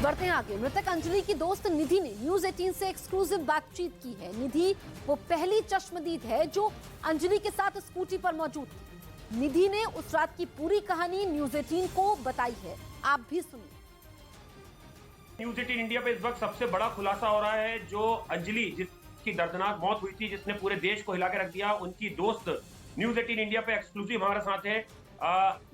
बढ़ते हैं आगे। मृतक अंजलि की दोस्त निधि ने न्यूज 18 से एक्सक्लूसिव बातचीत की है। निधि वो पहली चश्मदीद है जो अंजलि के साथ स्कूटी पर मौजूद थी। निधि ने उस रात की पूरी कहानी न्यूज 18 को बताई है, आप भी सुनिए। न्यूज 18 इंडिया पे इस वक्त सबसे बड़ा खुलासा हो रहा है। जो अंजलि जिसकी दर्दनाक मौत हुई थी, जिसने पूरे देश को हिला के रख दिया, उनकी दोस्त न्यूज 18 इंडिया पे एक्सक्लूसिव हमारे साथ है।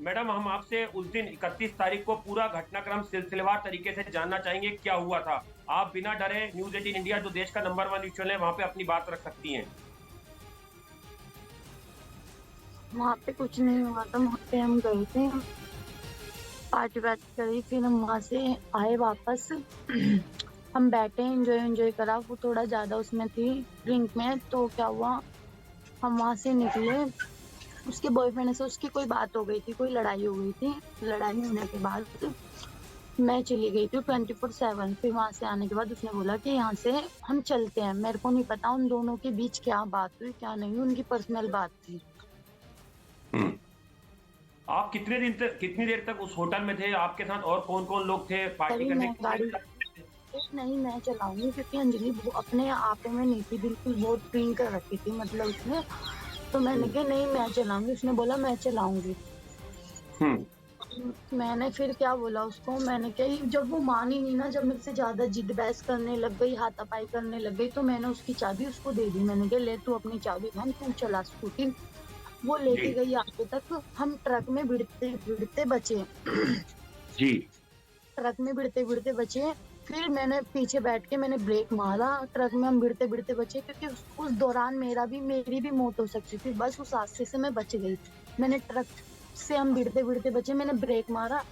मैडम, हम आपसे उस दिन 31 तारीख को पूरा घटनाक्रम सिलसिलेवार तरीके से जानना चाहेंगे, क्या हुआ था। आप बिना डरे न्यूज 18 इंडिया जो देश का नंबर 1 न्यूज चैनल है वहां पे अपनी बात रख सकती हैं। वहाँ पे कुछ नहीं हुआ था। वहाँ पे हम गए थे, पार्टी वार्टी करी, फिर हम वहाँ से आए वापस। हम बैठे, एंजॉय करा। वो थोड़ा ज्यादा उसमें थी, ड्रिंक में। तो क्या हुआ, हम वहाँ से निकले। उसके बॉयफ्रेंड से उसकी कोई बात हो गई थी, कोई लड़ाई हो गई थी। लड़ाई होने के बाद मैं चली गई थी 24/7। फिर वहाँ से आने के बाद उसने बोला कि यहाँ से हम चलते हैं। मेरे को नहीं पता उन दोनों के बीच क्या बात हुई क्या नहीं, उनकी पर्सनल बात थी। आप कितनी देर तक उस होटल में थे? आपके साथ और कौन कौन लोग थे पार्टी करने के लिए? नहीं, मैं चलाऊंगी क्योंकि अंजलि अपने आप में नहीं थी, बिल्कुल बहुत ड्रिंक कर रखी थी मतलब उसने। तो मैंने कहा नहीं मैं चलाऊंगी। उसने बोला मैं चलाऊंगी। मैंने फिर क्या बोला उसको, मैंने कहा जब वो मानी नहीं ना, जब मेरे से ज्यादा जिद बहस करने लग गई, हाथापाई करने लग गई, तो मैंने उसकी चाबी उसको दे दी। मैंने कहा ले तू अपनी चाबी बहन, तू चला स्कूटी। वो लेके गई आगे तक। हम ट्रक में भिड़ते भिड़ते बचे। जी। ट्रक में भिड़ते भिड़ते बचे। फिर मैंने पीछे बैठ के मैंने ब्रेक मारा। ट्रक में हम भिड़ते भिड़ते बचे क्योंकि उस दौरान मेरी भी मौत हो सकती थी। बस उस हादसे से मैं बच गई। मैंने ट्रक से हम भिड़ते भिड़ते बचे। मैंने ब्रेक मारा।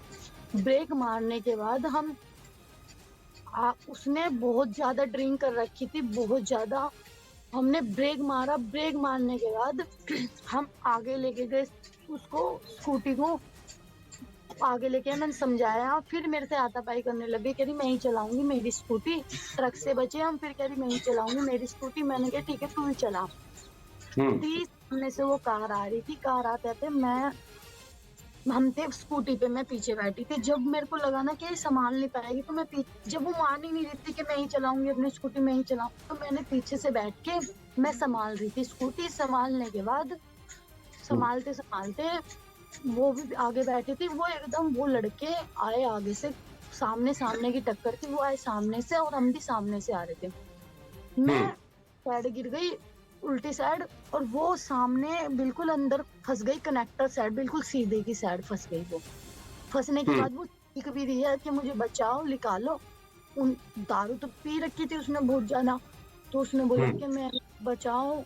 ब्रेक मारने के बाद उसने बहुत ज्यादा ड्रिंक कर रखी थी, बहुत ज्यादा। हमने ब्रेक मारा। ब्रेक मारने के बाद हम आगे लेके गए उसको, स्कूटी को आगे लेके। मैंने समझाया, फिर मेरे से हाथापाई करने लगी। कह रही मैं ही चलाऊंगी मेरी स्कूटी। ट्रक से बचे हम, फिर कह रही मैं ही चलाऊंगी मेरी स्कूटी। मैंने कहा ठीक है तू ही चला। सामने से वो कार आ रही थी। कार आते आते हम थे स्कूटी पे, मैं पीछे बैठी थी। जब मेरे को लगा ना कि संभाल नहीं पाएगी तो मैं जब वो मान ही नहीं रही थी कि मैं ही चलाऊंगी अपनी स्कूटी, मैं ही चलाऊं, तो मैंने पीछे से बैठ के मैं संभाल रही थी स्कूटी। संभालने के बाद संभालते संभालते वो भी आगे बैठी थी। वो एकदम वो लड़के आए आगे से, सामने की टक्कर थी। वो आए सामने से और हम भी सामने से आ रहे थे। मैं साइड गिर गई, उल्टी साइड, और वो सामने बिल्कुल अंदर फंस गई, कनेक्टर साइड बिल्कुल सीधे की साइड फंस गई। वो फंसने के बाद वो चीख भी रही है कि मुझे बचाओ, निकालो। उन दारू तो पी रखी थी उसने बहुत ज्यादा। तो उसने बोला कि मैं बचाओ।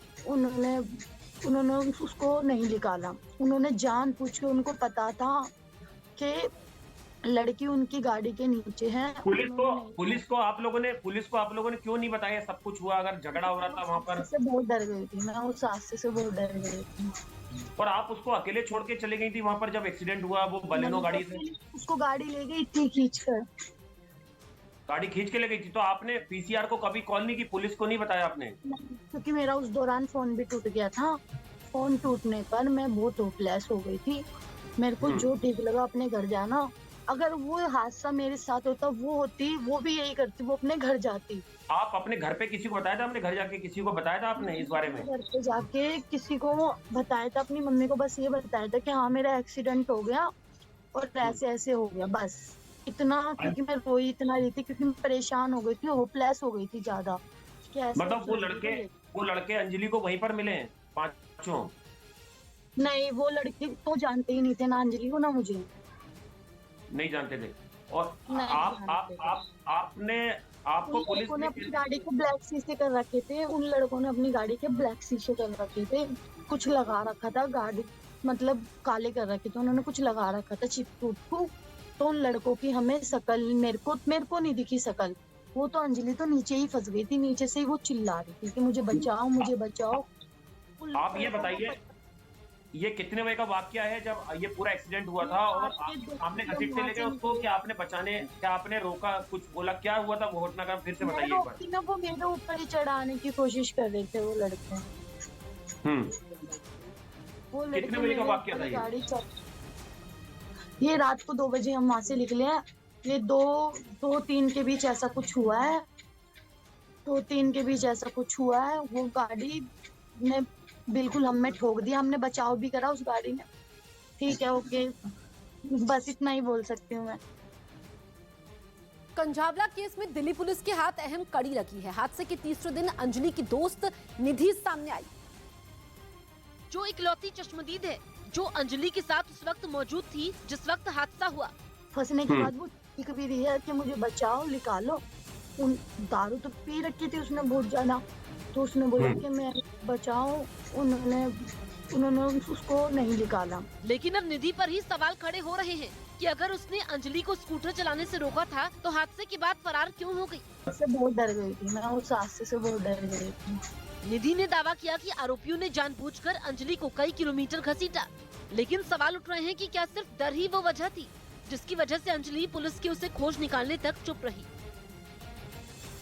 उन्होंने उसको नहीं निकाला। उन्होंने जानबूझ के, उनको पता था कि लड़की उनकी गाड़ी के नीचे है। पुलिस को आप लोगों ने क्यों नहीं बताया सब कुछ हुआ? अगर झगड़ा हो रहा था वहां पर। से बहुत डर गई थी मैं, उस हादसे से बहुत डर गई थी। और आप उसको अकेले छोड़ के चले गई थी वहां पर जब एक्सीडेंट हुआ? वो बलेनो गाड़ी से उसको गाड़ी ले गई थी खींचकर। गाड़ी खींच के ले गई थी। तो आपने पीसीआर को कभी कॉल नहीं की? पुलिस को नहीं बताया आपने? क्योंकि मेरा उस दौरान फोन भी टूट गया था। फोन टूटने पर मैं बहुत होपलेस हो गई थी। मेरे को जो ठीक लगा अपने घर जाना। अगर वो हादसा मेरे साथ होता, वो भी यही करती, वो अपने घर जाती। आप अपने घर पे किसी को बताया था? अपने घर जाके किसी को बताया था आपने इस बारे में? घर पे जाके किसी को बताया था, अपनी मम्मी को बस ये बताया था कि हाँ मेरा एक्सीडेंट हो गया और ऐसे ऐसे हो गया, बस इतना। क्योंकि मैं रोई इतना रही थी क्योंकि मैं परेशान हो गई थी, होपलेस हो गई थी ज्यादा। मतलब वो लड़के अंजलि को वहीं पर मिले हैं पांचों? नहीं, वो लड़के तो जानते ही नहीं थे, ना अंजलि को ना मुझे। नहीं जानते थे। और आपको पुलिस ने अपनी गाड़ी को ब्लैक शीशे कर रखे थे। उन लड़कों ने अपनी गाड़ी के ब्लैक शीशे कर रखे थे। कुछ लगा रखा था गाड़ी, मतलब काले कर रखे थे उन्होंने, कुछ लगा रखा था चिपकू। तो उन लड़कों की हमें शकल, मेरे को नहीं दिखी शकल। वो तो अंजलि तो नीचे ही फंस गई थी, नीचे से ही वो चिल्ला रही थी कि मुझे बचाओ, मुझे बचाओ। आप ये बताइए, ये कितने बजे का वाकया है जब ये पूरा एक्सीडेंट हुआ था और सामने घसीटते लेके उसको? क्या आपने रोका, कुछ बोला, क्या हुआ था वो घटनाक्रम फिर से बताइए एक बार। वो मेरे ऊपर ही चढ़ाने की कोशिश कर रहे थे वो लड़के। कितने बजे का वाकया था ये रात को 2 बजे हम वहां से निकले हैं। ये दो तीन के बीच ऐसा कुछ हुआ है। 2-3 के बीच ऐसा कुछ हुआ है। वो गाड़ी ने बिल्कुल हमें ठोक दिया, हमने बचाव भी करा उस गाड़ी ने। ठीक है, ओके, बस इतना ही बोल सकती हूँ मैं। कंझावला केस में दिल्ली पुलिस के हाथ अहम कड़ी लगी है। हादसे के तीसरे दिन अंजलि की दोस्त निधि सामने आई, जो इकलौती चश्मदीद है जो अंजलि के साथ उस वक्त मौजूद थी जिस वक्त हादसा हुआ। फंसने के बाद वो चीख भी रही है कि मुझे बचाओ, निकालो। उन दारू तो पी रखी थी उसने बहुत ज्यादा, तो उसने बोला कि मैं बचाओ। उन्होंने उसको नहीं निकाला। लेकिन अब निधि पर ही सवाल खड़े हो रहे हैं कि अगर उसने अंजलि को स्कूटर चलाने से रोका था तो हादसे के बाद फरार क्यों हो गई। उससे बहुत डर गई थी मैं, उस हादसे से बहुत डर गई थी। निधि ने दावा किया कि आरोपियों ने जानबूझकर अंजलि को कई किलोमीटर घसीटा, लेकिन सवाल उठ रहे हैं कि क्या सिर्फ डर ही वो वजह थी जिसकी वजह से अंजलि पुलिस की उसे खोज निकालने तक चुप रही।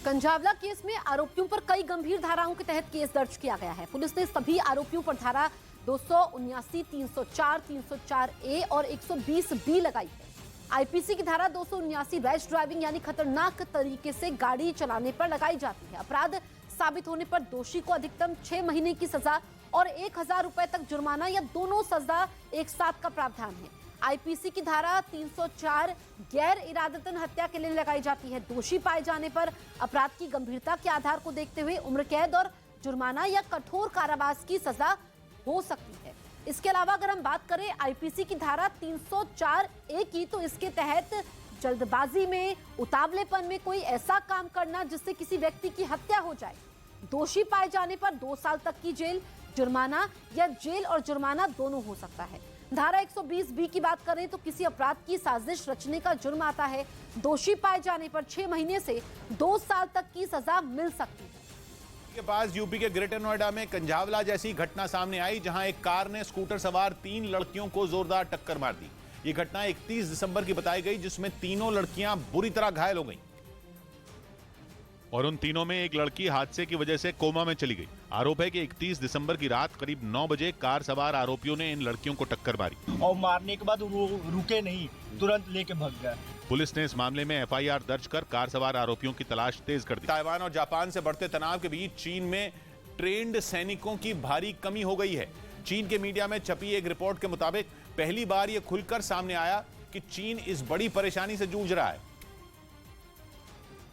कंझावला केस में आरोपियों पर कई गंभीर धाराओं के तहत केस दर्ज किया गया है। पुलिस ने सभी आरोपियों पर धारा 279, 304, 304 ए और 120 बी लगाई है। आईपीसी की धारा 279 रैश ड्राइविंग यानी खतरनाक तरीके से गाड़ी चलाने पर लगाई जाती है। अपराध साबित होने पर दोषी को अधिकतम 6 महीने की सजा और 1000 रुपए तक जुर्माना या दोनों सजा एक साथ का प्रावधान है। आईपीसी की धारा 304 गैर इरादतन हत्या के लिए लगाई जाती है। दोषी पाए जाने पर अपराध की गंभीरता के आधार को देखते हुए उम्र कैद और जुर्माना या कठोर कारावास की सजा हो सकती है। इसके अलावा अगर हम बात करें आईपीसी की धारा 304 ए की, तो इसके तहत जल्दबाजी में, उतावलेपन में कोई ऐसा काम करना जिससे किसी व्यक्ति की हत्या हो जाए। दोषी पाए जाने पर 2 साल तक की जेल, जुर्माना या जेल और जुर्माना दोनों हो सकता है। धारा 120 बी की बात करें तो किसी अपराध की साजिश रचने का जुर्म आता है। दोषी पाए जाने पर 6 महीने से 2 साल तक की सजा मिल सकती है। के पास यूपी के ग्रेटर नोएडा में कंझावला जैसी घटना सामने आई, जहां एक कार ने स्कूटर सवार 3 लड़कियों को जोरदार टक्कर मार दी। ये घटना 31 दिसंबर की बताई गई, जिसमें तीनों लड़कियां बुरी तरह घायल हो गईं और उन तीनों में एक लड़की हादसे की वजह से कोमा में चली गई। आरोप है कि 31 दिसंबर की रात करीब 9 बजे कार सवार आरोपियों ने इन लड़कियों को टक्कर मारी और मारने के बाद वो रुके नहीं, तुरंत लेके भाग गए। पुलिस ने इस मामले में एफआईआर दर्ज कर कार सवार आरोपियों की तलाश तेज कर दी। ताइवान और जापान से बढ़ते तनाव के बीच चीन में ट्रेंड सैनिकों की भारी कमी हो गई है। चीन के मीडिया में छपी एक रिपोर्ट के मुताबिक पहली बार यह खुलकर सामने आया कि चीन इस बड़ी परेशानी से जूझ रहा है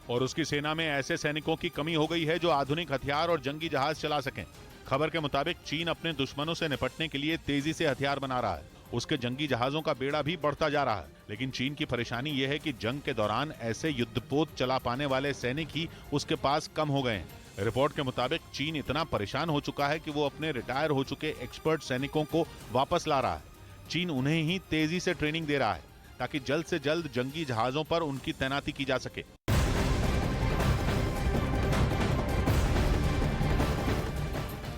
और उसकी सेना में ऐसे सैनिकों की कमी हो गई है जो आधुनिक हथियार और जंगी जहाज चला सकें। खबर के मुताबिक चीन अपने दुश्मनों से निपटने के लिए तेजी से हथियार बना रहा है। उसके जंगी जहाजों का बेड़ा भी बढ़ता जा रहा है, लेकिन चीन की परेशानी यह है कि जंग के दौरान ऐसे युद्धपोत चला पाने वाले सैनिक ही उसके पास कम हो गए हैं। रिपोर्ट के मुताबिक चीन इतना परेशान हो चुका है कि वो अपने रिटायर हो चुके एक्सपर्ट सैनिकों को वापस ला रहा है। चीन उन्हें ही तेजी से ट्रेनिंग दे रहा है ताकि जल्द से जल्द जंगी जहाजों पर उनकी तैनाती की जा सके।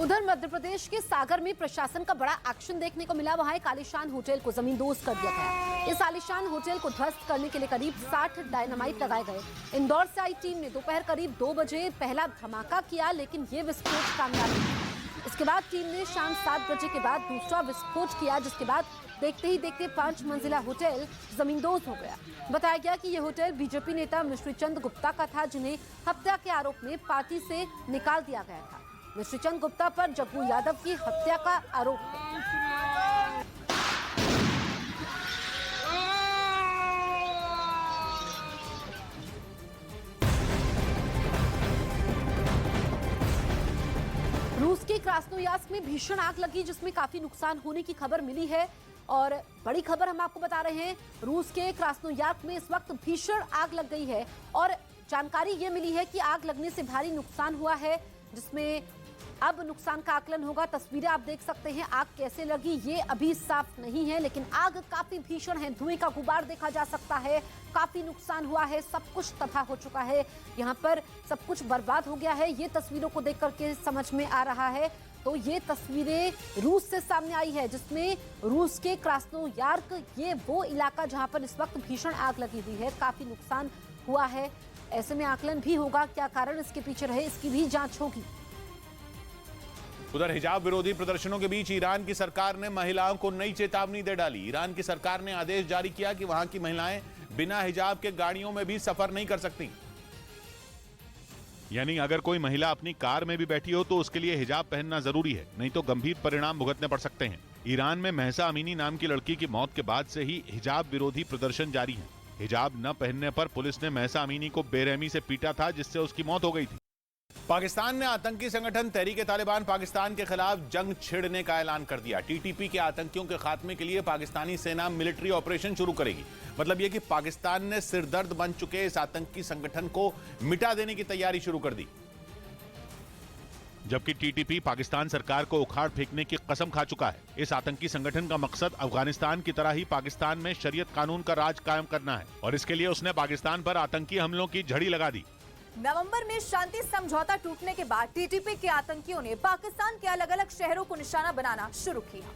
उधर मध्य प्रदेश के सागर में प्रशासन का बड़ा एक्शन देखने को मिला। वहां एक आलीशान होटल को जमींदोज कर दिया गया। इस आलीशान होटल को ध्वस्त करने के लिए करीब 60 डायनामाइट लगाए गए। इंदौर से आई टीम ने दोपहर करीब 2 बजे पहला धमाका किया, लेकिन ये विस्फोट कामयाब नहीं। इसके बाद टीम ने शाम 7 बजे के बाद दूसरा विस्फोट किया, जिसके बाद देखते ही देखते 5 मंजिला होटल जमींदोज हो गया। बताया गया कि यह होटल बीजेपी नेता मिश्रीचंद गुप्ता का था, जिन्हें हत्या के आरोप में पार्टी से निकाल दिया गया था। मिश्रीचंद गुप्ता पर जग्गू यादव की हत्या का आरोप है। रूस के क्रास्नोयार्स्क में भीषण आग लगी, जिसमें काफी नुकसान होने की खबर मिली है। और बड़ी खबर हम आपको बता रहे हैं, रूस के क्रास्नोयार्स्क में इस वक्त भीषण आग लग गई है और जानकारी ये मिली है कि आग लगने से भारी नुकसान हुआ है, जिसमें अब नुकसान का आकलन होगा। तस्वीरें आप देख सकते हैं, आग कैसे लगी ये अभी साफ नहीं है, लेकिन आग काफी भीषण है। धुएं का गुबार देखा जा सकता है, काफी नुकसान हुआ है, सब कुछ तबाह हो चुका है, यहाँ पर सब कुछ बर्बाद हो गया है। ये तस्वीरों को देख करके समझ में आ रहा है। तो ये तस्वीरें रूस से सामने आई है, जिसमें रूस के क्रास्नोयार्स्क, ये वो इलाका जहां पर इस वक्त भीषण आग लगी हुई है, काफी नुकसान हुआ है। ऐसे में आकलन भी होगा, क्या कारण इसके पीछे रहे, इसकी भी जांच होगी। उधर हिजाब विरोधी प्रदर्शनों के बीच ईरान की सरकार ने महिलाओं को नई चेतावनी दे डाली। ईरान की सरकार ने आदेश जारी किया कि वहां की महिलाएं बिना हिजाब के गाड़ियों में भी सफर नहीं कर सकती। यानी अगर कोई महिला अपनी कार में भी बैठी हो तो उसके लिए हिजाब पहनना जरूरी है, नहीं तो गंभीर परिणाम भुगतने पड़ सकते हैं। ईरान में महसा अमीनी नाम की लड़की की मौत के बाद से ही हिजाब विरोधी प्रदर्शन जारी है। हिजाब न पहनने पर पुलिस ने महसा अमीनी को बेरहमी से पीटा था, जिससे उसकी मौत हो गई थी। पाकिस्तान ने आतंकी संगठन तहरीक-ए-तालिबान पाकिस्तान के खिलाफ जंग छेड़ने का ऐलान कर दिया। टीटीपी के आतंकियों के खात्मे के लिए पाकिस्तानी सेना मिलिट्री ऑपरेशन शुरू करेगी। मतलब यह कि पाकिस्तान ने सिरदर्द बन चुके इस आतंकी संगठन को मिटा देने की तैयारी शुरू कर दी। जबकि टीटीपी पाकिस्तान सरकार को उखाड़ फेंकने की कसम खा चुका है। इस आतंकी संगठन का मकसद अफगानिस्तान की तरह ही पाकिस्तान में शरीयत कानून का राज कायम करना है और इसके लिए उसने पाकिस्तान पर आतंकी हमलों की झड़ी लगा दी। नवंबर में शांति समझौता टूटने के बाद टीटीपी के आतंकियों ने पाकिस्तान के अलग अलग शहरों को निशाना बनाना शुरू किया।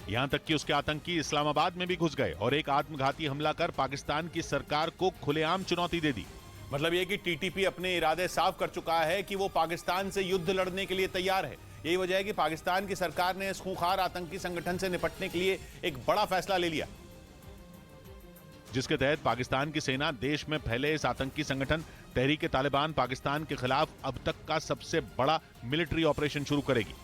यहाँ तक कि उसके आतंकी इस्लामाबाद में भी घुस गए और एक आत्मघाती हमला कर पाकिस्तान की सरकार को खुलेआम चुनौती दे दी। मतलब ये कि टीटीपी अपने इरादे साफ कर चुका है कि वो पाकिस्तान से युद्ध लड़ने के लिए तैयार है। यही वजह है कि पाकिस्तान की सरकार ने इस खूंखार आतंकी संगठन से निपटने के लिए एक बड़ा फैसला ले लिया, जिसके तहत पाकिस्तान की सेना देश में फैले इस आतंकी संगठन तहरीक-ए-तालिबान पाकिस्तान के खिलाफ अब तक का सबसे बड़ा मिलिट्री ऑपरेशन शुरू करेगी।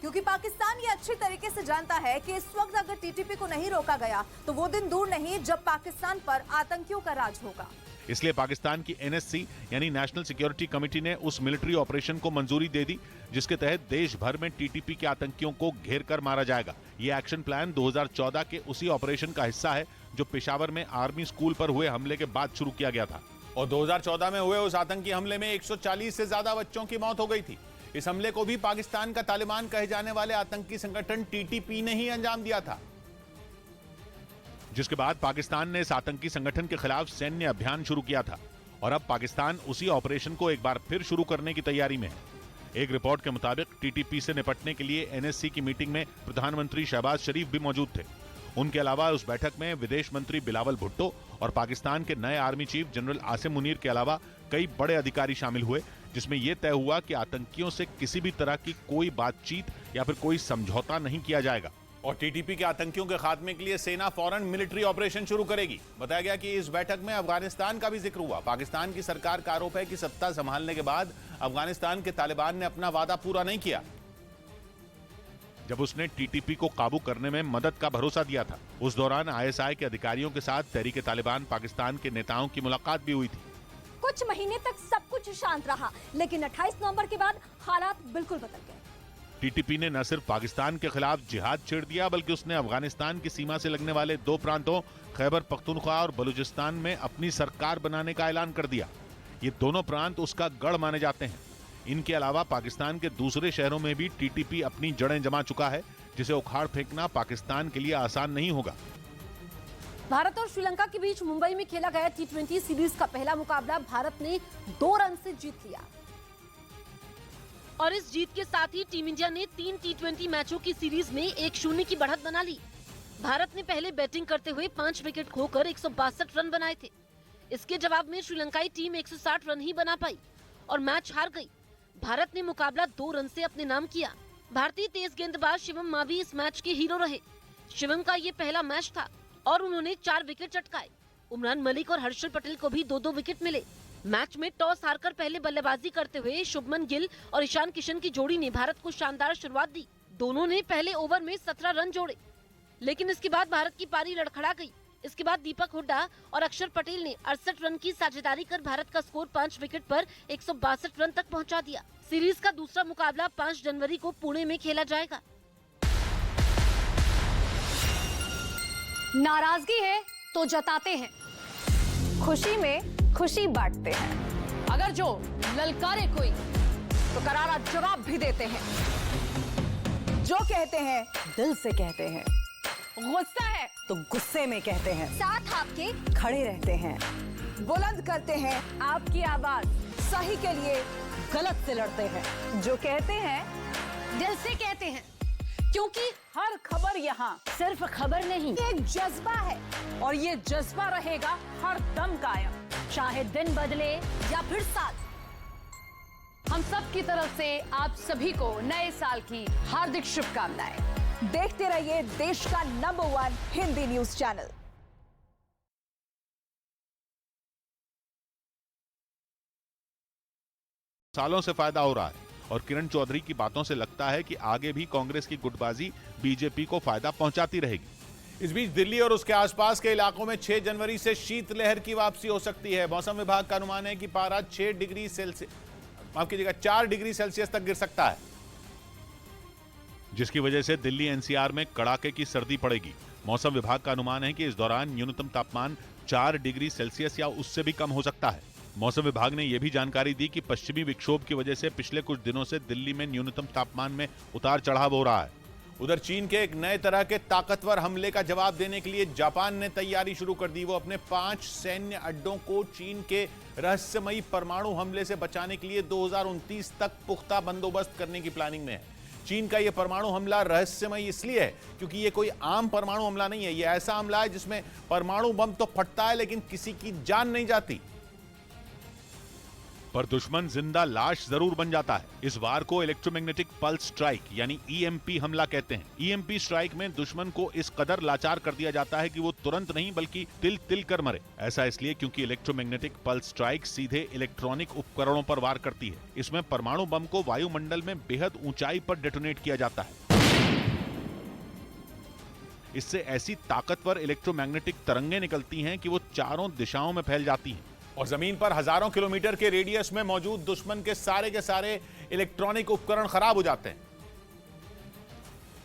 क्योंकि पाकिस्तान ये अच्छी तरीके से जानता है कि इस वक्त अगर टीटीपी को नहीं रोका गया तो वो दिन दूर नहीं जब पाकिस्तान पर आतंकियों का राज होगा। इसलिए पाकिस्तान की एनएससी यानी नेशनल सिक्योरिटी कमेटी ने उस मिलिट्री ऑपरेशन को मंजूरी दे दी, जिसके तहत देश भर में टीटीपी के आतंकियों को घेर कर मारा जाएगा। ये एक्शन प्लान 2014 के उसी ऑपरेशन का हिस्सा है जो पेशावर में आर्मी स्कूल पर हुए हमले के बाद शुरू किया गया था। और 2014 में हुए उस आतंकी हमले में 140 से ज्यादा बच्चों की मौत हो गई थी। इस हमले को भी पाकिस्तान का तालिबान कहे जाने वाले आतंकी संगठन टीटीपी ने ही अंजाम दिया था, जिसके बाद पाकिस्तान ने इस आतंकी संगठन के खिलाफ सैन्य अभियान शुरू किया था और अब पाकिस्तान उसी ऑपरेशन को एक बार फिर शुरू करने की तैयारी में है। एक रिपोर्ट के मुताबिक टीटीपी से निपटने के लिए एनएससी की मीटिंग में प्रधानमंत्री शहबाज शरीफ भी मौजूद थे। उनके अलावा उस बैठक में विदेश मंत्री बिलावल भुट्टो और पाकिस्तान के नए army chief general Asim Munir के अलावा कई बड़े अधिकारी शामिल हुए, जिसमें यह तय हुआ कि आतंकियों से किसी भी तरह की कोई बातचीत या फिर कोई समझौता नहीं किया जाएगा। और टीटीपी के आतंकियों के खात्मे के लिए सेना फौरन मिलिट्री ऑपरेशन शुरू करेगी। बताया गया कि इस बैठक में अफगानिस्तान का भी जिक्र हुआ। पाकिस्तान की सरकार का आरोप है कि सत्ता संभालने के बाद अफगानिस्तान के तालिबान ने अपना वादा पूरा नहीं किया, जब उसने टीटीपी को काबू करने में मदद का भरोसा दिया था। उस दौरान आईएसआई के अधिकारियों के साथ तहरीक-ए-तालिबान पाकिस्तान के नेताओं की मुलाकात भी हुई थी। कुछ महीने तक सब कुछ शांत रहा, लेकिन 28 नवंबर के बाद हालात बिल्कुल बदल गए। टीटीपी ने न सिर्फ पाकिस्तान के खिलाफ जिहाद छेड़ दिया, बल्कि उसने अफगानिस्तान की सीमा से लगने वाले 2 प्रांतों खैबर पख्तूनख्वा और बलूचिस्तान में अपनी सरकार बनाने का ऐलान कर दिया। ये दोनों प्रांत उसका गढ़ माने जाते हैं। इनके अलावा पाकिस्तान के दूसरे शहरों में भी टीटीपी अपनी जड़ें जमा चुका है, जिसे उखाड़ फेंकना पाकिस्तान के लिए आसान नहीं होगा। भारत और श्रीलंका के बीच मुंबई में खेला गया T20 सीरीज का पहला मुकाबला भारत ने 2 रन से जीत लिया और इस जीत के साथ ही टीम इंडिया ने 3 T20 मैचों की सीरीज में 1-0 की बढ़त बना ली। भारत ने पहले बैटिंग करते हुए 5 विकेट खोकर 162 रन बनाए थे। इसके जवाब में श्रीलंकाई टीम 160 रन ही बना पाई और मैच हार गई। भारत ने मुकाबला 2 रन से अपने नाम किया। भारतीय तेज गेंदबाज शिवम मावी इस मैच के हीरो रहे। शिवम का ये पहला मैच था और उन्होंने 4 विकेट चटकाए। उमरान मलिक और हर्षल पटेल को भी 2-2 विकेट मिले। मैच में टॉस हारकर पहले बल्लेबाजी करते हुए शुभमन गिल और ईशान किशन की जोड़ी ने भारत को शानदार शुरुआत दी। दोनों ने पहले ओवर में 17 रन जोड़े, लेकिन इसके बाद भारत की पारी लड़खड़ा गई। इसके बाद दीपक हुड्डा और अक्षर पटेल ने 68 रन की साझेदारी कर भारत का स्कोर 5 विकेट पर 162 रन तक पहुंचा दिया। सीरीज का दूसरा मुकाबला 5 जनवरी को पुणे में खेला जाएगा। नाराजगी है तो जताते हैं, खुशी में खुशी बांटते हैं। अगर जो ललकारे कोई तो करारा जवाब भी देते हैं। जो कहते हैं दिल से कहते हैं, गुस्सा है तो गुस्से में कहते हैं, साथ आपके खड़े रहते हैं, बुलंद करते हैं आपकी आवाज, सही के लिए गलत से लड़ते हैं। जो कहते हैं दिल से कहते हैं, क्योंकि हर खबर यहाँ सिर्फ खबर नहीं, एक जज्बा है और ये जज्बा रहेगा हर दम कायम, चाहे दिन बदले या फिर साल। हम सब की तरफ से आप सभी को नए साल की हार्दिक शुभकामनाएं। देखते रहिए देश का नंबर 1 हिंदी न्यूज चैनल। सालों से फायदा हो रहा है और किरण चौधरी की बातों से लगता है कि आगे भी कांग्रेस की गुटबाजी बीजेपी को फायदा पहुंचाती रहेगी। इस बीच दिल्ली और उसके आसपास के इलाकों में 6 जनवरी से शीतलहर की वापसी हो सकती है। मौसम विभाग का अनुमान है कि पारा 4 डिग्री सेल्सियस तक गिर सकता है, जिसकी वजह से दिल्ली एनसीआर में कड़ाके की सर्दी पड़ेगी। मौसम विभाग का अनुमान है कि इस दौरान न्यूनतम तापमान 4 डिग्री सेल्सियस या उससे भी कम हो सकता है। मौसम विभाग ने यह भी जानकारी दी कि पश्चिमी विक्षोभ की वजह से पिछले कुछ दिनों से दिल्ली में न्यूनतम तापमान में उतार चढ़ाव हो रहा है। उधर चीन के एक नए तरह के ताकतवर हमले का जवाब देने के लिए जापान ने तैयारी शुरू कर दी। वो अपने 5 सैन्य अड्डों को चीन के रहस्यमयी परमाणु हमले से बचाने के लिए 2029 तक पुख्ता बंदोबस्त करने की प्लानिंग में है। चीन का यह परमाणु हमला रहस्यमयी इसलिए है क्योंकि यह कोई आम परमाणु हमला नहीं है। यह ऐसा हमला है जिसमें परमाणु बम तो फटता है लेकिन किसी की जान नहीं जाती, पर दुश्मन जिंदा लाश जरूर बन जाता है। इस वार को इलेक्ट्रोमैग्नेटिक पल्स स्ट्राइक यानी ईएमपी हमला कहते हैं। ईएमपी स्ट्राइक में दुश्मन को इस कदर लाचार कर दिया जाता है कि वो तुरंत नहीं बल्कि तिल तिल कर मरे। ऐसा इसलिए क्योंकि इलेक्ट्रोमैग्नेटिक पल्स स्ट्राइक सीधे इलेक्ट्रॉनिक उपकरणों पर वार करती है। इसमें परमाणु बम को वायुमंडल में बेहद ऊंचाई पर डेटोनेट किया जाता है। इससे ऐसी ताकतवर इलेक्ट्रोमैग्नेटिक तरंगें निकलती हैं कि वो चारों दिशाओं में फैल जाती हैं और जमीन पर हजारों किलोमीटर के रेडियस में मौजूद दुश्मन के सारे इलेक्ट्रॉनिक उपकरण खराब हो जाते हैं।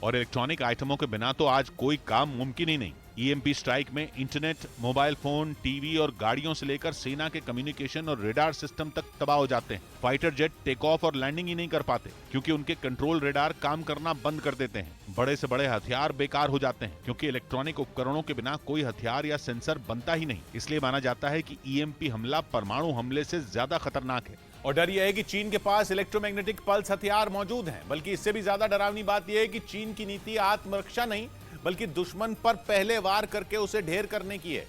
और इलेक्ट्रॉनिक आइटमों के बिना तो आज कोई काम मुमकिन ही नहीं। ईएमपी स्ट्राइक में इंटरनेट, मोबाइल फोन, टीवी और गाड़ियों से लेकर सेना के कम्युनिकेशन और रेडार सिस्टम तक तबाह हो जाते हैं। फाइटर जेट टेक ऑफ और लैंडिंग ही नहीं कर पाते क्योंकि उनके कंट्रोल रेडार काम करना बंद कर देते हैं। बड़े से बड़े हथियार बेकार हो जाते हैं क्योंकि इलेक्ट्रॉनिक उपकरणों के बिना कोई हथियार या सेंसर बनता ही नहीं। इसलिए माना जाता है कि ईएमपी हमला परमाणु हमले से ज्यादा खतरनाक है। और डर यह है कि चीन के पास इलेक्ट्रोमैग्नेटिक पल्स हथियार मौजूद हैं। बल्कि इससे भी ज्यादा डरावनी बात यह है कि चीन की नीति आत्मरक्षा नहीं बल्कि दुश्मन पर पहले वार करके उसे ढेर करने की है।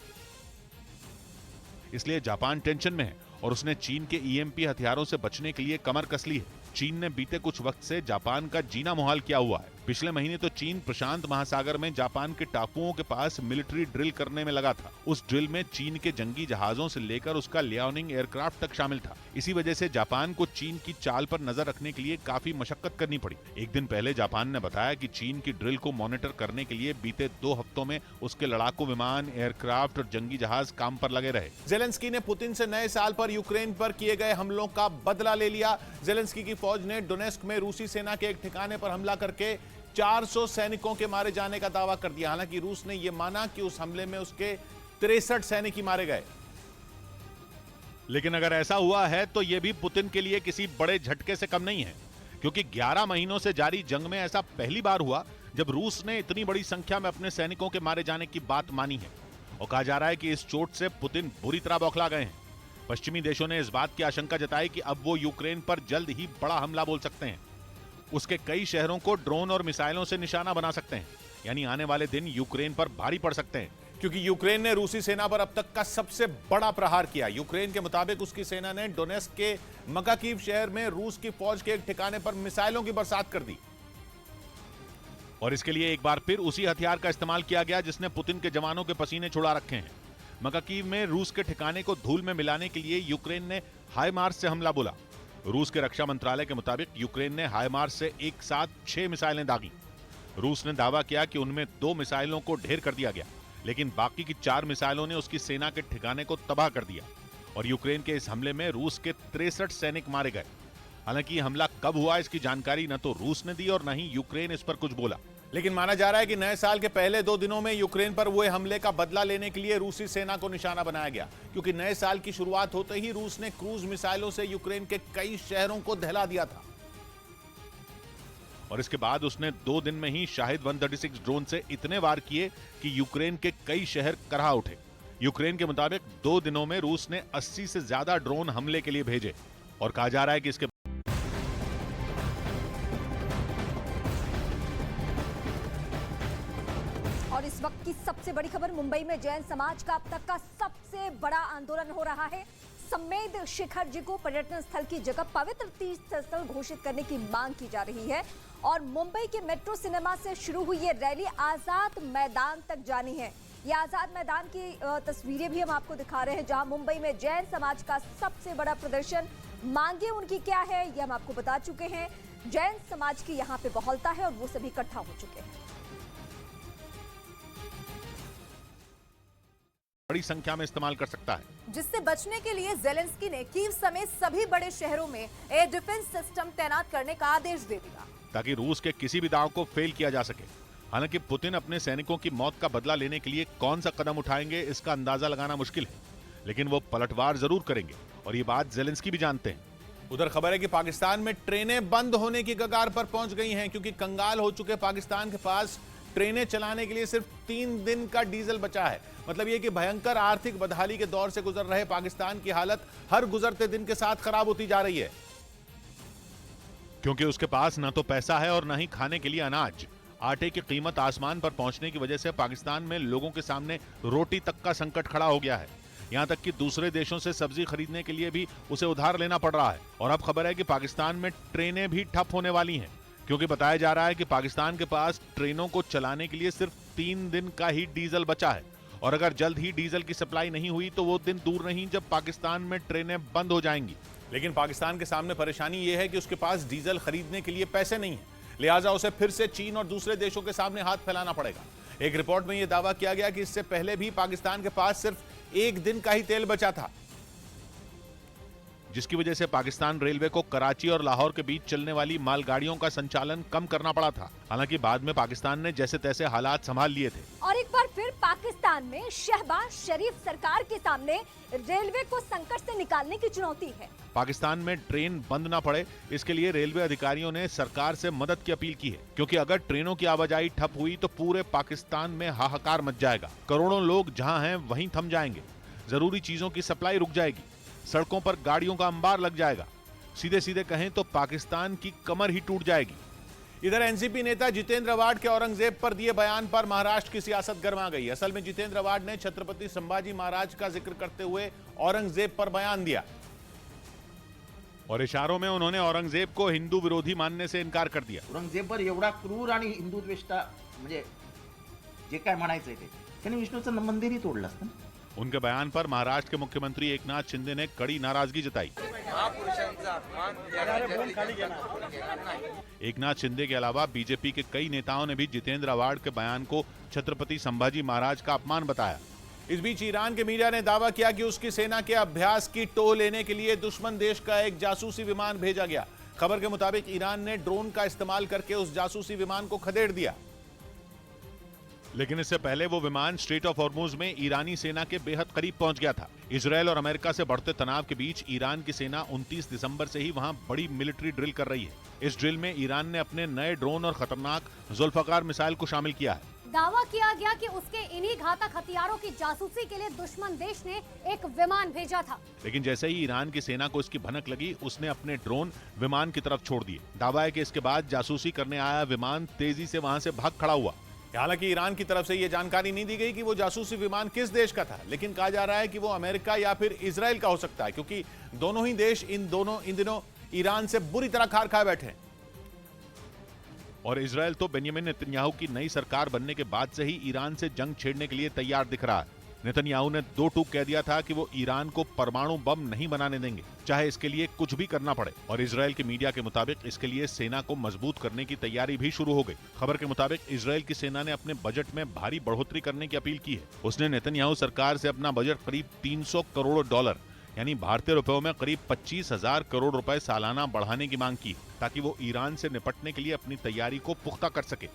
इसलिए जापान टेंशन में है और उसने चीन के ईएमपी हथियारों से बचने के लिए कमर कस ली है। चीन ने बीते कुछ वक्त से जापान का जीना मुहाल किया हुआ है। पिछले महीने तो चीन प्रशांत महासागर में जापान के टापुओं के पास मिलिट्री ड्रिल करने में लगा था। उस ड्रिल में चीन के जंगी जहाजों से लेकर उसका लियाओनिंग एयरक्राफ्ट तक शामिल था। इसी वजह से जापान को चीन की चाल पर नजर रखने के लिए काफी मशक्कत करनी पड़ी। एक दिन पहले जापान ने बताया कि चीन की ड्रिल को मॉनिटर करने के लिए बीते 2 हफ्तों में उसके लड़ाकू विमान, एयरक्राफ्ट और जंगी जहाज काम पर लगे रहे। जेलेंस्की ने पुतिन से नए साल पर यूक्रेन पर किए गए हमलों का बदला ले लिया। जेलेंस्की की फौज ने डोनेस्क में रूसी सेना के एक ठिकाने पर हमला करके 400 सैनिकों के मारे जाने का दावा कर दिया। हालांकि रूस ने यह माना कि उस हमले में उसके 63 सैनिक ही मारे गए। लेकिन अगर ऐसा हुआ है तो यह भी पुतिन के लिए किसी बड़े झटके से कम नहीं है क्योंकि 11 महीनों से जारी जंग में ऐसा पहली बार हुआ जब रूस ने इतनी बड़ी संख्या में अपने सैनिकों के मारे जाने की बात मानी है। और कहा जा रहा है कि इस चोट से पुतिन बुरी तरह बौखला गए हैं। पश्चिमी देशों ने इस बात की आशंका जताई कि अब वो यूक्रेन पर जल्द ही बड़ा हमला बोल सकते हैं। उसके कई शहरों को ड्रोन और मिसाइलों से निशाना बना सकते हैं। यानी आने वाले दिन यूक्रेन पर भारी पड़ सकते हैं क्योंकि यूक्रेन ने रूसी सेना पर अब तक का सबसे बड़ा प्रहार किया। यूक्रेन के मुताबिक उसकी सेना ने डोनेस्क के मकाकीव शहर में रूस की फौज के एक ठिकाने पर मिसाइलों की बरसात कर दी और इसके लिए एक बार फिर उसी हथियार का इस्तेमाल किया गया जिसने पुतिन के जवानों के पसीने छुड़ा रखे हैं। मकाकीव में रूस के ठिकाने को धूल में मिलाने के लिए यूक्रेन ने हाईमार्स से हमला बोला। रूस के रक्षा मंत्रालय के मुताबिक यूक्रेन ने हाईमार्स से एक साथ 6 मिसाइलें दागी। रूस ने दावा किया कि उनमें 2 मिसाइलों को ढेर कर दिया गया लेकिन बाकी की 4 मिसाइलों ने उसकी सेना के ठिकाने को तबाह कर दिया और यूक्रेन के इस हमले में रूस के 63 सैनिक मारे गए। हालांकि यह हमला कब हुआ इसकी जानकारी न तो रूस ने दी और न ही यूक्रेन इस पर कुछ बोला। लेकिन माना जा रहा है कि नए साल के पहले 2 दिनों में यूक्रेन पर हुए हमले का बदला लेने के लिए रूसी सेना को निशाना बनाया गया क्योंकि नए साल की शुरुआत होते ही रूस ने क्रूज मिसाइलों से यूक्रेन के कई शहरों को दहला दिया था और इसके बाद उसने 2 दिन में ही शाहिद 136 ड्रोन से इतने वार किए कि यूक्रेन के कई शहर कराह उठे। यूक्रेन के मुताबिक 2 दिनों में रूस ने 80 से ज्यादा ड्रोन हमले के लिए भेजे और कहा जा रहा है कि इसके और इस वक्त की सबसे बड़ी खबर, मुंबई में जैन समाज का अब तक का सबसे बड़ा आंदोलन हो रहा है। समेत शिखर जी को पर्यटन स्थल की जगह पवित्र तीर्थ स्थल घोषित करने की मांग की जा रही है और मुंबई के मेट्रो सिनेमा से शुरू हुई ये रैली आजाद मैदान तक जानी है। ये आजाद मैदान की तस्वीरें भी हम आपको दिखा रहे हैं जहां मुंबई में जैन समाज का सबसे बड़ा प्रदर्शन मांगे उनकी क्या है ये हम आपको बता चुके हैं। जैन समाज की यहाँ पे बहुलता है और वो सभी इकट्ठा हो चुके हैं। बड़ी संख्या में इस्तेमाल कर सकता है, जिससे बचने के लिए जेलेंस्की ने कीव समेत सभी बड़े शहरों में एयर डिफेंस सिस्टम तैनात करने का आदेश दे दिया, ताकि रूस के किसी भी दांव को फेल किया जा सके। हालांकि पुतिन अपने सैनिकों की मौत का बदला लेने के लिए कौन सा कदम उठाएंगे इसका अंदाजा लगाना मुश्किल है, लेकिन वो पलटवार जरूर करेंगे और ये बात जेलेंस्की भी जानते हैं। उधर खबर है कि पाकिस्तान में ट्रेनें बंद होने की कगार पर पहुंच गई हैं, क्योंकि कंगाल हो चुके पाकिस्तान के पास ट्रेनें चलाने के लिए सिर्फ 3 दिन का डीजल बचा है। मतलब ये कि भयंकर आर्थिक बदहाली के दौर से गुजर रहे पाकिस्तान की हालत हर गुजरते दिन के साथ खराब होती जा रही है, क्योंकि उसके पास ना तो पैसा है और ना ही खाने के लिए अनाज। आटे की कीमत आसमान पर पहुंचने की वजह से पाकिस्तान में लोगों के सामने रोटी तक का संकट खड़ा हो गया है। यहां तक कि दूसरे देशों से सब्जी खरीदने के लिए भी उसे उधार लेना पड़ रहा है। और अब खबर है कि पाकिस्तान में ट्रेनें भी ठप होने वाली हैं, क्योंकि बताया जा रहा है कि पाकिस्तान के पास ट्रेनों को चलाने के लिए सिर्फ 3 दिन का ही डीजल बचा है। और अगर जल्द ही डीजल की सप्लाई नहीं हुई तो वो दिन दूर नहीं जब पाकिस्तान में ट्रेनें बंद हो जाएंगी। लेकिन पाकिस्तान के सामने परेशानी ये है कि उसके पास डीजल खरीदने के लिए पैसे नहीं है, लिहाजा उसे फिर से चीन और दूसरे देशों के सामने हाथ फैलाना पड़ेगा। एक रिपोर्ट में यह दावा किया गया कि इससे पहले भी पाकिस्तान के पास सिर्फ 1 दिन का ही तेल बचा था, जिसकी वजह से पाकिस्तान रेलवे को कराची और लाहौर के बीच चलने वाली मालगाड़ियों का संचालन कम करना पड़ा था। हालांकि बाद में पाकिस्तान ने जैसे तैसे हालात संभाल लिए थे। और एक बार फिर पाकिस्तान में शहबाज शरीफ सरकार के सामने रेलवे को संकट से निकालने की चुनौती है। पाकिस्तान में ट्रेन बंद ना पड़े, इसके लिए रेलवे अधिकारियों ने सरकार से मदद की अपील की है, क्योंकि अगर ट्रेनों की आवाजाही ठप हुई तो पूरे पाकिस्तान में हाहाकार मच जाएगा। करोड़ों लोग जहां हैं वहीं थम जाएंगे, जरूरी चीजों की सप्लाई रुक जाएगी, सड़कों पर गाड़ियों का अंबार लग जाएगा। सीधे सीधे कहें तो पाकिस्तान की कमर ही टूट जाएगी। इधर एनसीपी नेता जितेंद्र अवार्ड के औरंगजेब पर दिए बयान पर महाराष्ट्र की सियासत गर्मा गई। असल में जितेंद्र अवार्ड ने छत्रपति संभाजी महाराज का जिक्र करते हुए औरंगजेब पर बयान दिया और इशारों में उन्होंने औरंगजेब को हिंदू विरोधी मानने से इनकार कर दिया। औरंगजेबवर एवढा क्रूर आणि हिंदुद्वेष्टा म्हणजे जे काय म्हणायचंय ते त्यांनी विष्णूचं मंदिरही तोडलं असतं। उनके बयान पर महाराष्ट्र के मुख्यमंत्री एकनाथ शिंदे ने कड़ी नाराजगी जताई। एकनाथ शिंदे के अलावा बीजेपी के कई नेताओं ने भी जितेंद्र अवार्ड के बयान को छत्रपति संभाजी महाराज का अपमान बताया। इस बीच ईरान के मीडिया ने दावा किया कि उसकी सेना के अभ्यास की टो लेने के लिए दुश्मन देश का एक जासूसी विमान भेजा गया। खबर के मुताबिक ईरान ने ड्रोन का इस्तेमाल करके उस जासूसी विमान को खदेड़ दिया, लेकिन इससे पहले वो विमान स्ट्रेट ऑफ हॉर्मुज में ईरानी सेना के बेहद करीब पहुंच गया था। इजरायल और अमेरिका से बढ़ते तनाव के बीच ईरान की सेना 29 दिसंबर से ही वहां बड़ी मिलिट्री ड्रिल कर रही है। इस ड्रिल में ईरान ने अपने नए ड्रोन और खतरनाक जुल्फकार मिसाइल को शामिल किया है। दावा किया गया कि उसके इन्हीं घातक हथियारों की जासूसी के लिए दुश्मन देश ने एक विमान भेजा था, लेकिन जैसे ही ईरान की सेना को इसकी भनक लगी, उसने अपने ड्रोन विमान की तरफ छोड़ दिए। दावा है कि इसके बाद जासूसी करने आया विमान तेजी से वहां से भाग खड़ा हुआ। हालांकि ईरान की तरफ से यह जानकारी नहीं दी गई कि वो जासूसी विमान किस देश का था, लेकिन कहा जा रहा है कि वो अमेरिका या फिर इजराइल का हो सकता है, क्योंकि दोनों ही देश इन दिनों ईरान से बुरी तरह खार खाए बैठे हैं। और इजराइल तो बेंजामिन नेतन्याहू की नई सरकार बनने के बाद से ही ईरान से जंग छेड़ने के लिए तैयार दिख रहा है। नेतन्याहू ने 2 टूक कह दिया था कि वो ईरान को परमाणु बम नहीं बनाने देंगे, चाहे इसके लिए कुछ भी करना पड़े। और इजराइल के मीडिया के मुताबिक इसके लिए सेना को मजबूत करने की तैयारी भी शुरू हो गई। खबर के मुताबिक इजराइल की सेना ने अपने बजट में भारी बढ़ोतरी करने की अपील की है। उसने नेतन्याहू सरकार से अपना बजट करीब $300 करोड़ यानी भारतीय रुपयों में करीब 25,000 करोड़ रुपए सालाना बढ़ाने की मांग की, ताकि वो ईरान से निपटने के लिए अपनी तैयारी को पुख्ता कर सके।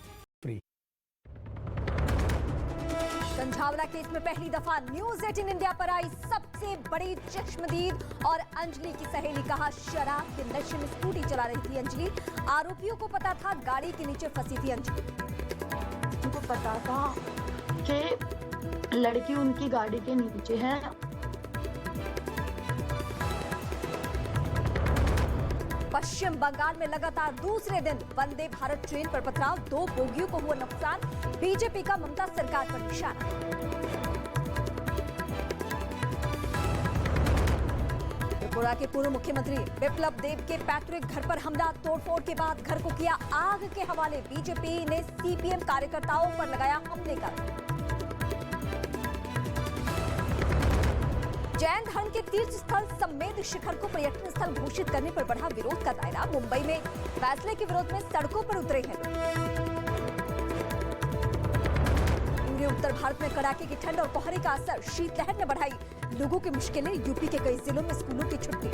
संझावला केस में पहली दफा न्यूज 18 इंडिया पर आई सबसे बड़ी चश्मदीद और अंजलि की सहेली। कहा शराब के नशे में स्कूटी चला रही थी अंजलि। आरोपियों को पता था गाड़ी के नीचे फंसी थी अंजलि। उनको पता था कि लड़की उनकी गाड़ी के नीचे है। पश्चिम बंगाल में लगातार दूसरे दिन वंदे भारत ट्रेन पर पथराव, 2 बोगियों को हुआ नुकसान। बीजेपी का ममता सरकार पर निशाना। त्रिपुरा के पूर्व मुख्यमंत्री बिप्लब देब के पैतृक घर पर हमला, तोड़फोड़ के बाद घर को किया आग के हवाले। बीजेपी ने सीपीएम कार्यकर्ताओं पर लगाया हमले का। जैन धर्म के तीर्थ स्थल समेत शिखर को पर्यटन स्थल घोषित करने पर बढ़ा विरोध का दायरा। मुंबई में फैसले के विरोध में सड़कों पर उतरे हैं लोग। उत्तर भारत में कड़ाके की ठंड और कोहरे का असर, शीतलहर ने बढ़ाई लोगों की मुश्किलें। यूपी के कई जिलों में स्कूलों की छुट्टी।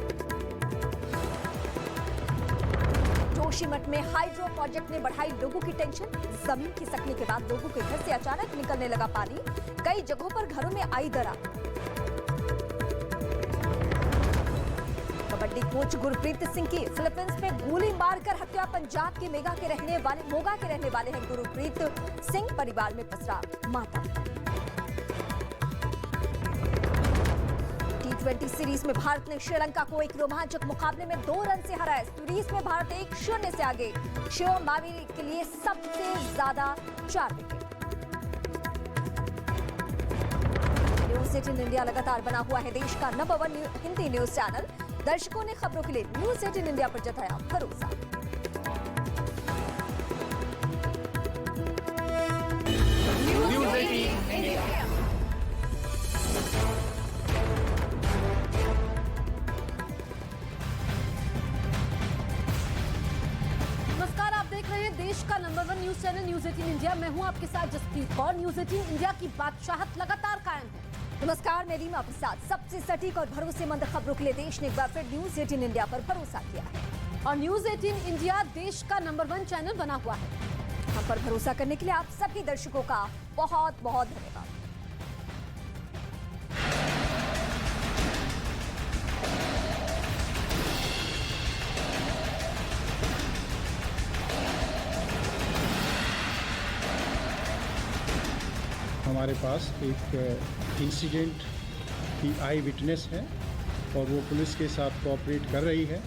जोशीमठ में हाइड्रो प्रोजेक्ट ने बढ़ाई लोगों की टेंशन। जमीन खिसकने के बाद लोगों के घर से अचानक निकलने लगा पानी। कई जगहों पर घरों में आई दरार। कबड्डी कोच गुरप्रीत सिंह की फिलीपींस में गोली मारकर हत्या। पंजाब के मोगा के रहने वाले हैं गुरप्रीत सिंह। परिवार में पसरा मातम। T20 सीरीज में भारत ने श्रीलंका को एक रोमांचक मुकाबले में 2 रन से हराया। सीरीज में भारत 1-0 से आगे। शिवम बावी के लिए सबसे ज्यादा 4 विकेट। न्यूज 18 इंडिया लगातार बना हुआ है देश का नंबर 1 हिंदी न्यूज चैनल। दर्शकों ने खबरों के लिए न्यूज 18 इंडिया पर जताया भरोसा। News 18 India. नमस्कार, आप देख रहे हैं देश का number 1 news channel news 18 India. मैं हूं आपके साथ जसप्रीत कौर। न्यूज 18 इंडिया की बादशाहत लगातार कायम है। नमस्कार, मैं रीमा प्रसाद। सबसे सटीक और भरोसेमंद खबरों के लिए देश ने एक बार फिर न्यूज 18 इंडिया पर भरोसा किया है। और न्यूज 18 इंडिया देश का नंबर 1 चैनल बना हुआ है। हम पर भरोसा करने के लिए आप सभी दर्शकों का बहुत बहुत धन्यवाद। हमारे पास एक इंसिडेंट की आई विटनेस है और वो पुलिस के साथ कोऑपरेट कर रही है।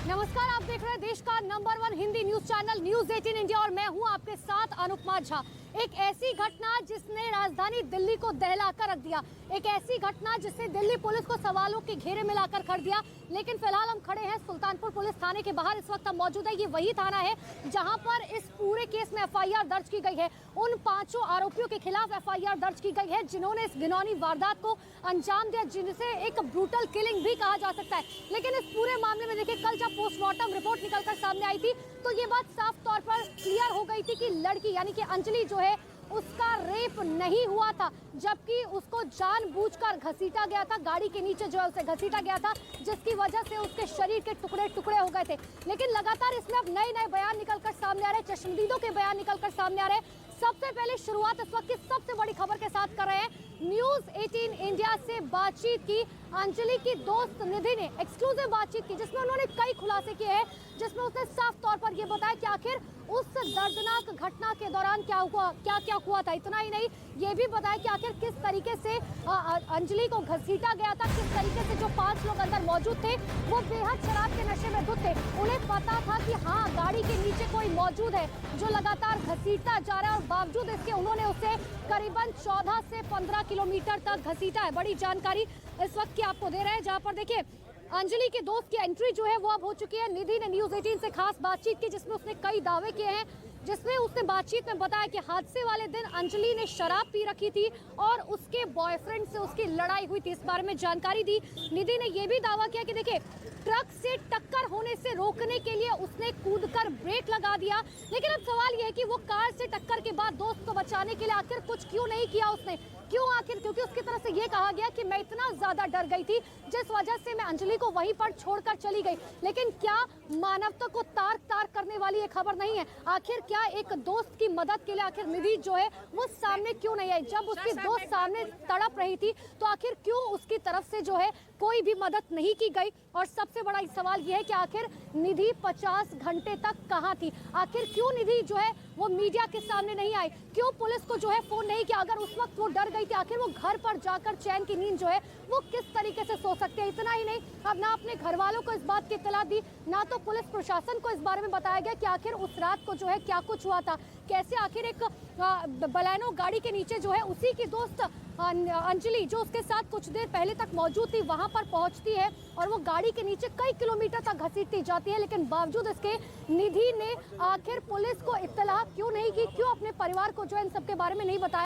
नमस्कार, आप देख रहे हैं देश का number 1 Hindi news channel news 18 India और मैं हूं आपके साथ अनुपमा झा। एक ऐसी घटना जिसने राजधानी दिल्ली को दहलाकर रख दिया। एक ऐसी घटना जिसने दिल्ली पुलिस को सवालों के घेरे में लाकर खड़ दिया। लेकिन फिलहाल हम खड़े हैं सुल्तानपुर पुलिस थाने के बाहर। इस वक्त हम मौजूद है। ये वही थाना है जहां पर इस पूरे केस में FIR दर्ज की गई है। उन 5 आरोपियों के खिलाफ FIR दर्ज की गई है जिन्होंने इस घिनौनी वारदात को अंजाम दिया, जिसे एक ब्रूटल किलिंग भी कहा जा सकता है। लेकिन इस पूरे मामले में देखिए, कल जब पोस्टमार्टम रिपोर्ट निकलकर सामने आई थी तो ये बात साफ तौर पर क्लियर हो गई थी कि लड़की यानी कि अंजलि जो है उसका रेप नहीं हुआ था, जबकि उसको जानबूझकर घसीटा गया था। गाड़ी के नीचे जो है उसे घसीटा गया था, जिसकी वजह से उसके शरीर के टुकड़े टुकड़े हो गए थे। लेकिन लगातार इसमें अब नए नए बयान निकलकर सामने आ रहे हैं, चश्मदीदों के बयान निकलकर सामने आ रहे हैं। सबसे पहले शुरुआत इस वक्त की सबसे बड़ी खबर के साथ कर रहे हैं। न्यूज 18 इंडिया से बातचीत की अंजलि की दोस्त निधि ने एक्सक्लूसिव बातचीत की, जिसमें उन्होंने कई खुलासे किए हैं, जिसमें उसने साफ तौर पर यह बताया कि आखिर उस दर्दनाक घटना के दौरान क्या हुआ था। इतना ही नहीं, ये भी बताया कि आखिर किस तरीके से अंजलि को घसीटा गया था, किस तरीके से जो 5 लोग अंदर मौजूद थे वो बेहद शराब के नशे में धुत थे। उन्हें पता था कि हाँ, गाड़ी के नीचे कोई मौजूद है जो लगातार घसीटता जा रहा है और बावजूद इसके उन्होंने उसे करीबन 14 से 15 किलोमीटर तक घसीटा है। बड़ी जानकारी इस वक्त की आपको दे रहे हैं, जहां पर देखिए अंजलि के दोस्त की एंट्री जो है वो अब हो चुकी है। निधि ने न्यूज 18 से खास बातचीत की, जिसमें उसने कई दावे किए हैं, जिसमें उसने बातचीत में बताया कि हादसे वाले दिन अंजलि ने शराब पी रखी थी और उसके बॉयफ्रेंड से उसकी लड़ाई हुई थी। इस बारे में जानकारी दी। निधि ने यह भी दावा किया कि देखिए, ट्रक से टक्कर होने से रोकने के लिए उसने कूदकर ब्रेक लगा दिया। लेकिन अब सवाल यह है कि वो कार से टक्कर के बाद दोस्त को बचाने के लिए आखिर कुछ क्यों नहीं किया उसने। क्यों आखिर? क्योंकि उसकी तरफ से ये कहा गया कि मैं इतना ज्यादा डर गई थी जिस वजह से मैं अंजलि को वहीं पर छोड़कर चली गई। लेकिन क्या मानवता को तार तार करने वाली ये खबर नहीं है? आखिर क्या एक दोस्त की मदद के लिए आखिर निधि जो है वो सामने क्यों नहीं आई? जब उसकी दोस्त सामने तड़प रही थी तो आखिर क्यों उसकी तरफ से जो है कोई भी मदद नहीं की गई? और सबसे बड़ा सवाल यह है कि आखिर निधि 50 घंटे तक कहाँ थी? आखिर क्यों निधि जो है वो मीडिया के सामने नहीं आई? क्यों पुलिस को जो है फोन नहीं किया? अगर उस वक्त वो डर गई थी, आखिर वो घर पर जाकर चैन की नींद जो है वो किस तरीके से सो सकते हैं? इतना ही नहीं, अब ना अपने घर वालों को इस बात की इत्तला दी, ना तो पुलिस प्रशासन को इस बारे में बताया गया कि आखिर उस रात को जो है क्या कुछ हुआ था, कैसे आखिर एक बलेनो गाड़ी के नीचे जो है उसी की दोस्त अंजलि जो उसके साथ कुछ देर पहले तक मौजूद थी वहां पर पहुंचती है और वो गाड़ी के नीचे कई किलोमीटर तक घसीटती जाती है, लेकिन बावजूद इसके निधि ने आखिर पुलिस को इत्तला क्यों नहीं की, क्यों अपने परिवार को जो इन सब के बारे में नहीं बताया।